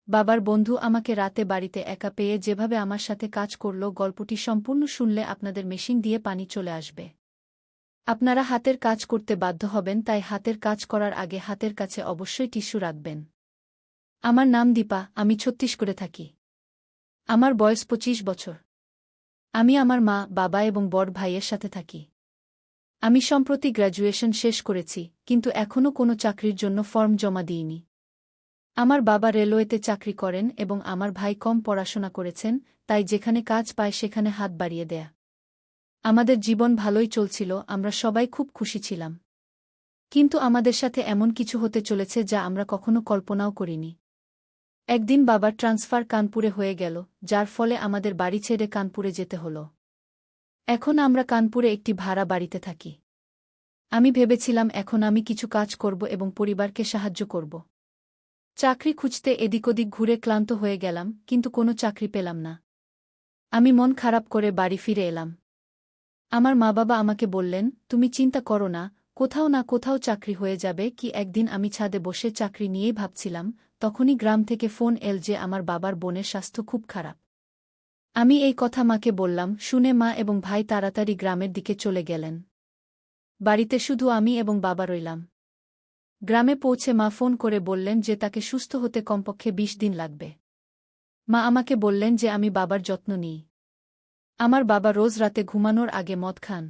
বাবার বন্ধু আমাকে রাতে বাড়িতে একা পেয়ে যেভাবে আমার সাথে কাজ করল, গল্পটি সম্পূর্ণ শুনলে আপনাদের মেশিন দিয়ে পানি চলে আসবে। আপনারা হাতের কাজ করতে বাধ্য হবেন, তাই হাতের কাজ করার আগে হাতের কাছে অবশ্যই টিস্যু রাখবেন। আমার নাম দীপা, আমি ছত্তিশগড়ে থাকি। আমার বয়স 25 বছর। আমি আমার মা, বাবা এবং বড় ভাইয়ের সাথে থাকি। আমি সম্প্রতি গ্র্যাজুয়েশন শেষ করেছি, কিন্তু এখনও কোনো চাকরির জন্য ফর্ম জমা দিইনি। আমার বাবা রেলওয়েতে চাকরি করেন এবং আমার ভাই কম পড়াশোনা করেছেন, তাই যেখানে কাজ পায় সেখানে হাত বাড়িয়ে দেয়া। আমাদের জীবন ভালোই চলছিল, আমরা সবাই খুব খুশি ছিলাম। কিন্তু আমাদের সাথে এমন কিছু হতে চলেছে যা আমরা কখনো কল্পনাও করিনি। একদিন বাবার ট্রান্সফার কানপুরে হয়ে গেল, যার ফলে আমাদের বাড়ি ছেড়ে কানপুরে যেতে হলো। এখন আমরা কানপুরে একটি ভাড়া বাড়িতে থাকি। আমি ভেবেছিলাম এখন আমি কিছু কাজ করব এবং পরিবারকে সাহায্য করব। চাকরি খুঁজতে এদিক ওদিক ঘুরে ক্লান্ত হয়ে গেলাম, কিন্তু কোনো চাকরি পেলাম না। আমি মন খারাপ করে বাড়ি ফিরে এলাম। আমার মা বাবা আমাকে বললেন, তুমি চিন্তা করো না, কোথাও না কোথাও চাকরি হয়ে যাবে। কি একদিন আমি ছাদে বসে চাকরি নিয়েই ভাবছিলাম, তখনই গ্রাম থেকে ফোন এল যে আমার বাবার বোনের স্বাস্থ্য খুব খারাপ। আমি এই কথা মাকে বললাম, শুনে মা এবং ভাই তাড়াতাড়ি গ্রামের দিকে চলে গেলেন। বাড়িতে শুধু আমি এবং বাবা রইলাম। গ্রামে পৌঁছে মা ফোন করে বললেন যে তাকে সুস্থ হতে কমপক্ষে 20 দিন লাগবে। মা আমাকে বললেন যে আমি বাবার যত্ন নিই। আমার বাবা রোজ রাতে ঘুমানোর আগে মদ খান।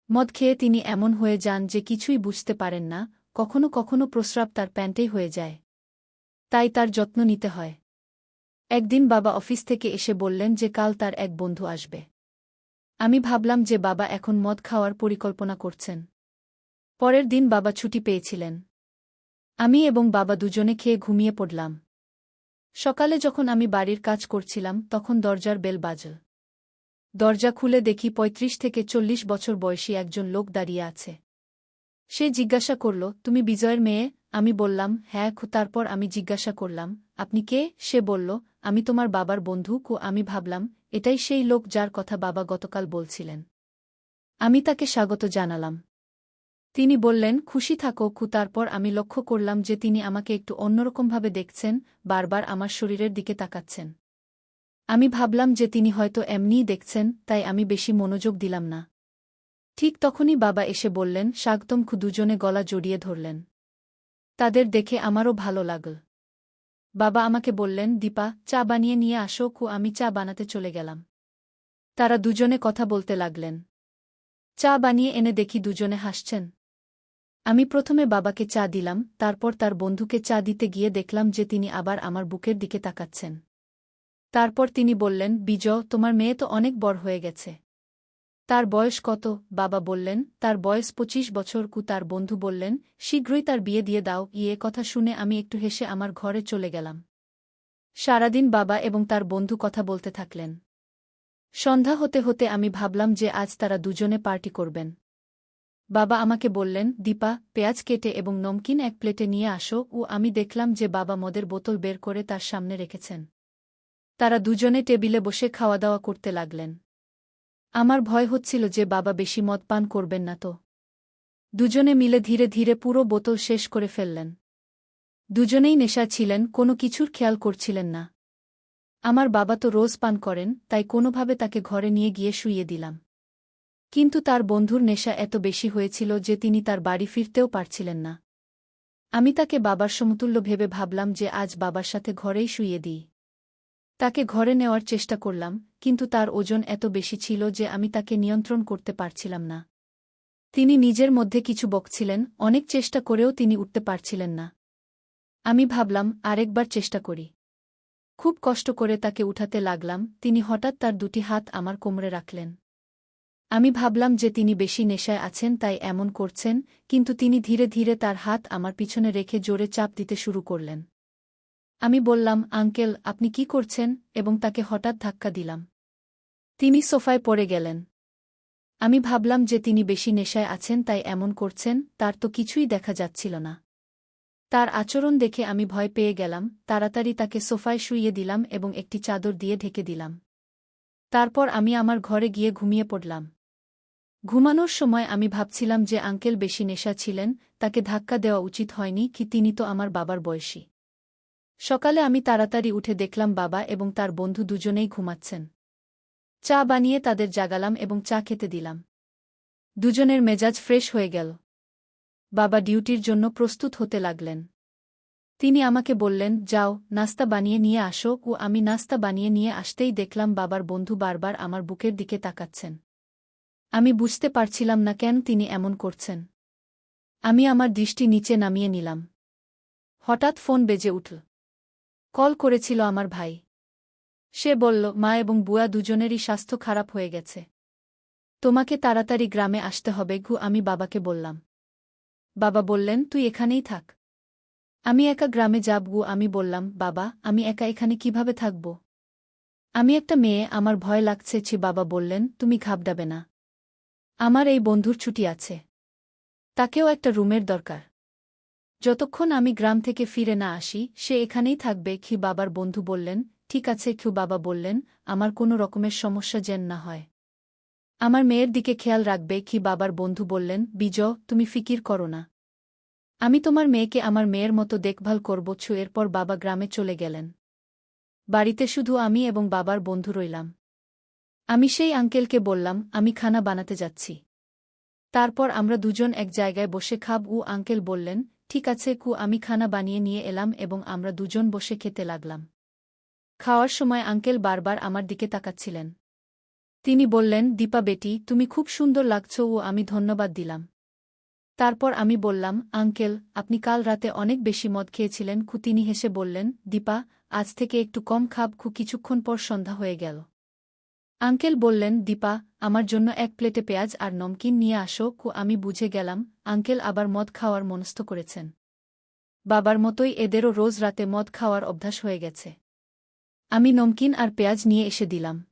মদ খেয়ে তিনি এমন হয়ে যান যে কিছুই বুঝতে পারেন না, কখনো কখনো প্রস্রাব তার প্যান্টেই হয়ে যায়। তাই তার যত্ন নিতে হয়। একদিন বাবা অফিস থেকে এসে বললেন যে কাল তার এক বন্ধু আসবে। আমি ভাবলাম যে বাবা এখন মদ খাওয়ার পরিকল্পনা করছেন। পরের দিন বাবা ছুটি পেয়েছিলেন। আমি এবং বাবা দুজনে খেয়ে ঘুমিয়ে পড়লাম। সকালে যখন আমি বাড়ির কাজ করছিলাম তখন দরজার বেল বাজল। দরজা খুলে দেখি 35 থেকে 40 বছর বয়সী একজন লোক দাঁড়িয়ে আছে। সে জিজ্ঞাসা করল, তুমি বিজয়ের মেয়ে? আমি বললাম, হ্যাঁ। তারপর আমি জিজ্ঞাসা করলাম, আপনি কে? সে বলল, আমি তোমার বাবার বন্ধু। আমি ভাবলাম, এটাই সেই লোক যার কথা বাবা গতকাল বলছিলেন। আমি তাকে স্বাগত জানালাম। তিনি বললেন, খুশি থাকো। তারপর আমি লক্ষ্য করলাম যে তিনি আমাকে একটু অন্যরকমভাবে দেখছেন, বারবার আমার শরীরের দিকে তাকাচ্ছেন। আমি ভাবলাম যে তিনি হয়তো এমনিই দেখছেন, তাই আমি বেশি মনোযোগ দিলাম না। ঠিক তখনই বাবা এসে বললেন, স্বাগতম। দুজনে গলা জড়িয়ে ধরলেন। তাদের দেখে আমারও ভালো লাগল। বাবা আমাকে বললেন, দীপা, চা বানিয়ে নিয়ে আসো। আমি চা বানাতে চলে গেলাম। তারা দুজনে কথা বলতে লাগলেন। চা বানিয়ে এনে দেখি দুজনে হাসছেন। আমি প্রথমে বাবাকে চা দিলাম, তারপর তার বন্ধুকে চা দিতে গিয়ে দেখলাম যে তিনি আবার আমার বুকের দিকে তাকাচ্ছেন। তারপর তিনি বললেন, বিজয়, তোমার মেয়ে তো অনেক বড় হয়ে গেছে। তার বয়স কত? বাবা বললেন, তার বয়স 25 বছর। তার বন্ধু বললেন, শীঘ্রই তার বিয়ে দিয়ে দাও। কথা শুনে আমি একটু হেসে আমার ঘরে চলে গেলাম। সারাদিন বাবা এবং তার বন্ধু কথা বলতে থাকলেন। সন্ধ্যা হতে হতে আমি ভাবলাম যে আজ তারা দুজনে পার্টি করবেন। বাবা আমাকে বললেন, দীপা, পেঁয়াজ কেটে এবং নমকিন এক প্লেটে নিয়ে আসো। আমি দেখলাম যে বাবা মদের বোতল বের করে তার সামনে রেখেছেন। তারা দুজনে টেবিলে বসে খাওয়া দাওয়া করতে লাগলেন। আমার ভয় হচ্ছিল যে বাবা বেশি মদ পান করবেন না তো। দুজনে মিলে ধীরে ধীরে পুরো বোতল শেষ করে ফেললেন। দুজনেই নেশা ছিলেন, কোনো কিছুর খেয়াল করছিলেন না। আমার বাবা তো রোজ পান করেন, তাই কোনোভাবে তাকে ঘরে নিয়ে গিয়ে শুইয়ে দিলাম। কিন্তু তার বন্ধুর নেশা এত বেশি হয়েছিল যে তিনি তার বাড়ি ফিরতেও পারছিলেন না। আমি তাকে বাবার সমতুল্য ভেবে ভাবলাম যে আজ বাবার সাথে ঘরেই শুইয়ে দিই। তাকে ঘরে নেওয়ার চেষ্টা করলাম, কিন্তু তার ওজন এত বেশি ছিল যে আমি তাকে নিয়ন্ত্রণ করতে পারছিলাম না। তিনি নিজের মধ্যে কিছু বকছিলেন, অনেক চেষ্টা করেও তিনি উঠতে পারছিলেন না। আমি ভাবলাম, আরেকবার চেষ্টা করি। খুব কষ্ট করে তাকে উঠাতে লাগলাম, তিনি হঠাৎ তার দুটি হাত আমার কোমরে রাখলেন। আমি ভাবলাম যে তিনি বেশি নেশায় আছেন তাই এমন করছেন, কিন্তু তিনি ধীরে ধীরে তার হাত আমার পিছনে রেখে জোরে চাপ দিতে শুরু করলেন। আমি বললাম, আঙ্কেল, আপনি কি করছেন? এবং তাকে হঠাৎ ধাক্কা দিলাম। তিনি সোফায় পড়ে গেলেন। আমি ভাবলাম যে তিনি বেশি নেশায় আছেন তাই এমন করছেন, তার তো কিছুই দেখা যাচ্ছিল না। তার আচরণ দেখে আমি ভয় পেয়ে গেলাম, তাড়াতাড়ি তাকে সোফায় শুইয়ে দিলাম এবং একটি চাদর দিয়ে ঢেকে দিলাম। তারপর আমি আমার ঘরে গিয়ে ঘুমিয়ে পড়লাম। ঘুমানোর সময় আমি ভাবছিলাম যে আঙ্কেল বেশি নেশা ছিলেন, তাকে ধাক্কা দেওয়া উচিত হয়নি। তিনি তো আমার বাবার বয়সী। সকালে আমি তাড়াতাড়ি উঠে দেখলাম বাবা এবং তার বন্ধু দুজনেই ঘুমাচ্ছেন। চা বানিয়ে তাদের জাগালাম এবং চা খেতে দিলাম। দুজনের মেজাজ ফ্রেশ হয়ে গেল। বাবা ডিউটির জন্য প্রস্তুত হতে লাগলেন। তিনি আমাকে বললেন, যাও, নাস্তা বানিয়ে নিয়ে আসো। ও আমি নাস্তা বানিয়ে নিয়ে আসতেই দেখলাম বাবার বন্ধু বারবার আমার বুকের দিকে তাকাচ্ছেন। আমি বুঝতে পারছিলাম না কেন তিনি এমন করছেন। আমি আমার দৃষ্টি নিচে নামিয়ে নিলাম। হঠাৎ ফোন বেজে উঠল। কল করেছিল আমার ভাই। সে বলল, মা এবং বুয়া দুজনেরই স্বাস্থ্য খারাপ হয়ে গেছে। তোমাকে তাড়াতাড়ি গ্রামে আসতে হবে। আমি বাবাকে বললাম। বাবা বললেন, তুই এখানেই থাক। আমি একা গ্রামে যাব? আমি বললাম, বাবা, আমি একা এখানে কিভাবে থাকব? আমি একটা মেয়ে, আমার ভয় লাগছে। বাবা বললেন, তুমি ঘাবড়াবে না। আমার এই বন্ধুর ছুটি আছে। তাকেও একটা রুমের দরকার। যতক্ষণ আমি গ্রাম থেকে ফিরে না আসি সে এখানেই থাকবে। বাবার বন্ধু বললেন, ঠিক আছে। বাবা বললেন, আমার কোনো রকমের সমস্যা যেন না হয়। আমার মেয়ের দিকে খেয়াল রাখবে। বাবার বন্ধু বললেন, বিজয়, তুমি ফিকির করো না। আমি তোমার মেয়েকে আমার মেয়ের মতো দেখভাল করব। এরপর বাবা গ্রামে চলে গেলেন। বাড়িতে শুধু আমি এবং বাবার বন্ধু রইলাম। আমি সেই আঙ্কেলকে বললাম, আমি খানা বানাতে যাচ্ছি। তারপর আমরা দুজন এক জায়গায় বসে খাব। আঙ্কেল বললেন, ঠিক আছে। আমি খানা বানিয়ে নিয়ে এলাম এবং আমরা দুজন বসে খেতে লাগলাম। খাওয়ার সময় আঙ্কেল বারবার আমার দিকে তাকাচ্ছিলেন। তিনি বললেন, দীপা বেটি, তুমি খুব সুন্দর লাগছো। আমি ধন্যবাদ দিলাম। তারপর আমি বললাম, আঙ্কেল, আপনি কাল রাতে অনেক বেশি মদ খেয়েছিলেন। তিনি হেসে বললেন, দীপা, আজ থেকে একটু কম খাব। কিছুক্ষণ পর সন্ধ্যা হয়ে গেল। আঙ্কেল বললেন, দীপা, আমার জন্য এক প্লেটে পেঁয়াজ আর নমকিন নিয়ে আসো। আমি বুঝে গেলাম আঙ্কেল আবার মদ খাওয়ার মনস্থ করেছেন। বাবার মতোই এদেরও রোজ রাতে মদ খাওয়ার অভ্যাস হয়ে গেছে। আমি নমকিন আর পেঁয়াজ নিয়ে এসে দিলাম।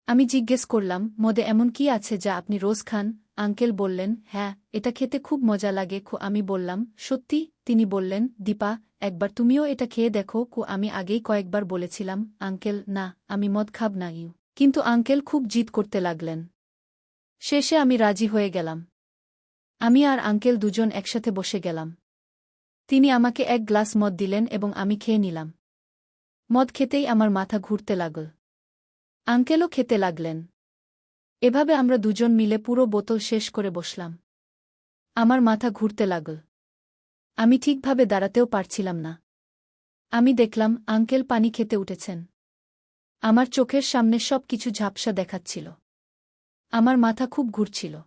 আমি জিজ্ঞেস করলাম, মদে এমন কি আছে যা আপনি রোজ খান? আঙ্কেল বললেন, হ্যাঁ, এটা খেতে খুব মজা লাগে। আমি বললাম, সত্যি? তিনি বললেন, দীপা, একবার তুমিও এটা খেয়ে দেখো। আমি আগেই কয়েকবার বলেছিলাম, আঙ্কেল, না, আমি মদ খাব না। কিন্তু আঙ্কেল খুব জিদ করতে লাগলেন। শেষে আমি রাজি হয়ে গেলাম। আমি আর আঙ্কেল দুজন একসাথে বসে গেলাম। তিনি আমাকে এক গ্লাস মদ দিলেন এবং আমি খেয়ে নিলাম। মদ খেতেই আমার মাথা ঘুরতে লাগল। আঙ্কেলও খেতে লাগলেন। এভাবে আমরা দুজন মিলে পুরো বোতল শেষ করে বসলাম। আমার মাথা ঘুরতে লাগল। আমি ঠিকভাবে দাঁড়াতেও পারছিলাম না। আমি দেখলাম আঙ্কেল পানি খেতে উঠেছেন। আমার চোখের সামনে সব কিছু ঝাপসা দেখাচ্ছিল। আমার মাথা খুব ঘুরছিল।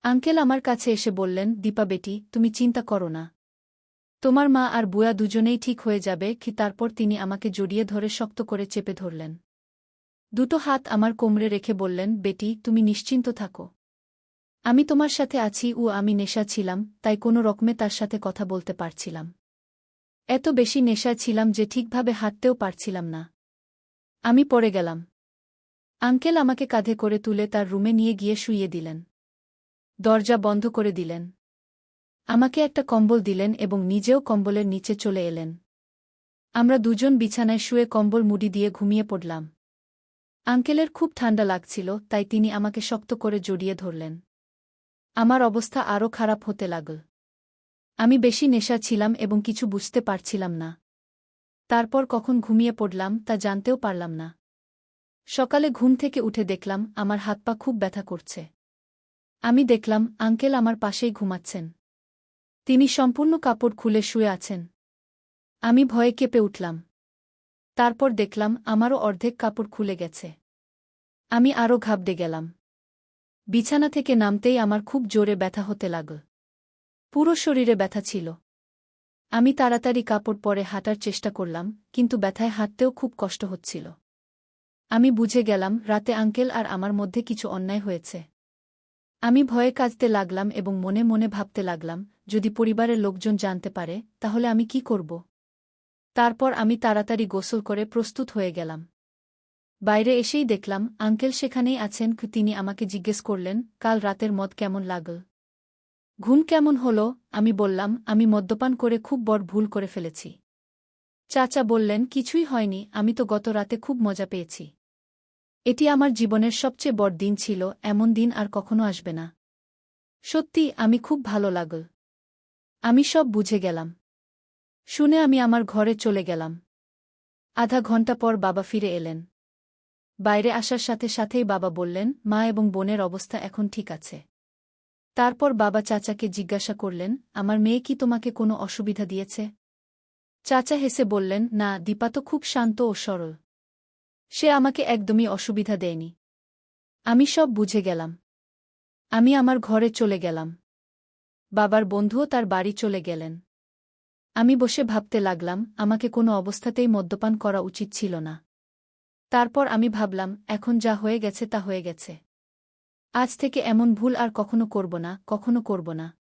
আঙ্কেল আমার কাছে এসে বললেন, দীপা বেটি, তুমি চিন্তা করো না। তোমার মা আর বুয়া দুজনেই ঠিক হয়ে যাবে। তারপর তিনি আমাকে জড়িয়ে ধরে শক্ত করে চেপে ধরলেন। দুটো হাত আমার কোমরে রেখে বললেন, বেটি, তুমি নিশ্চিন্ত থাকো। আমি তোমার সাথে আছি। আমি নেশা ছিলাম, তাই কোনো রকমে তার সাথে কথা বলতে পারছিলাম। এত বেশি নেশায় ছিলাম যে ঠিকভাবে হাঁটতেও পারছিলাম না। আমি পড়ে গেলাম। আঙ্কেল আমাকে কাঁধে করে তুলে তার রুমে নিয়ে গিয়ে শুইয়ে দিলেন। দরজা বন্ধ করে দিলেন। আমাকে একটা কম্বল দিলেন এবং নিজেও কম্বলের নিচে চলে এলেন। আমরা দুজন বিছানায় শুয়ে কম্বল মুড়ি দিয়ে ঘুমিয়ে পড়লাম। আঙ্কেলের খুব ঠান্ডা লাগছিল, তাই তিনি আমাকে শক্ত করে জড়িয়ে ধরলেন। আমার অবস্থা আরও খারাপ হতে লাগল। আমি বেশি নেশা ছিলাম এবং কিছু বুঝতে পারছিলাম না। তারপর কখন ঘুমিয়ে পড়লাম তা জানতেও পারলাম না। সকালে ঘুম থেকে উঠে দেখলাম আমার হাত পা খুব ব্যথা করছে। আমি দেখলাম আঙ্কেল আমার পাশেই ঘুমাচ্ছেন। তিনি সম্পূর্ণ কাপড় খুলে শুয়ে আছেন। আমি ভয়ে কেঁপে উঠলাম। তারপর দেখলাম আমারও অর্ধেক কাপড় খুলে গেছে। আমি আরও ঘাবড়ে গেলাম। বিছানা থেকে নামতেই আমার খুব জোরে ব্যথা হতে লাগল। পুরো শরীরে ব্যথা ছিল। আমি তাড়াতাড়ি কাপড় পরে হাঁটার চেষ্টা করলাম, কিন্তু ব্যথায় হাঁটতেও খুব কষ্ট হচ্ছিল। আমি বুঝে গেলাম রাতে আঙ্কেল আর আমার মধ্যে কিছু অন্যায় হয়েছে। আমি ভয়ে কাঁদতে লাগলাম এবং মনে মনে ভাবতে লাগলাম, যদি পরিবারের লোকজন জানতে পারে তাহলে আমি কি করব। তারপর আমি তাড়াতাড়ি গোসল করে প্রস্তুত হয়ে গেলাম। বাইরে এসেই দেখলাম আঙ্কেল সেখানেই আছেন। তিনি আমাকে জিজ্ঞেস করলেন, কাল রাতের মদ কেমন লাগল? ঘুম কেমন হলো? আমি বললাম, আমি মদ্যপান করে খুব বড় ভুল করে ফেলেছি। চাচা বললেন, কিছুই হয়নি, আমি তো গত রাতে খুব মজা পেয়েছি। এটি আমার জীবনের সবচেয়ে বড় দিন ছিল, এমন দিন আর কখনো আসবে না। সত্যি, আমি খুব ভালো লাগল। আমি সব বুঝে গেলাম। শুনে আমি আমার ঘরে চলে গেলাম। আধা ঘণ্টা পর বাবা ফিরে এলেন। বাইরে আসার সাথে সাথেই বাবা বললেন, মা এবং বোনের অবস্থা এখন ঠিক আছে। তারপর বাবা চাচাকে জিজ্ঞাসা করলেন, আমার মেয়ে কি তোমাকে কোনো অসুবিধা দিয়েছে? চাচা হেসে বললেন, না, দীপা তো খুব শান্ত ও সরল। সে আমাকে একদমই অসুবিধা দেয়নি। আমি সব বুঝে গেলাম। আমি আমার ঘরে চলে গেলাম। বাবার বন্ধুও তার বাড়ি চলে গেলেন। আমি বসে ভাবতে লাগলাম, আমাকে কোনো অবস্থাতেই মদ্যপান করা উচিত ছিল না। তারপর আমি ভাবলাম, এখন যা হয়ে গেছে তা হয়ে গেছে। আজ থেকে এমন ভুল আর কখনো করব না, কখনো করব না।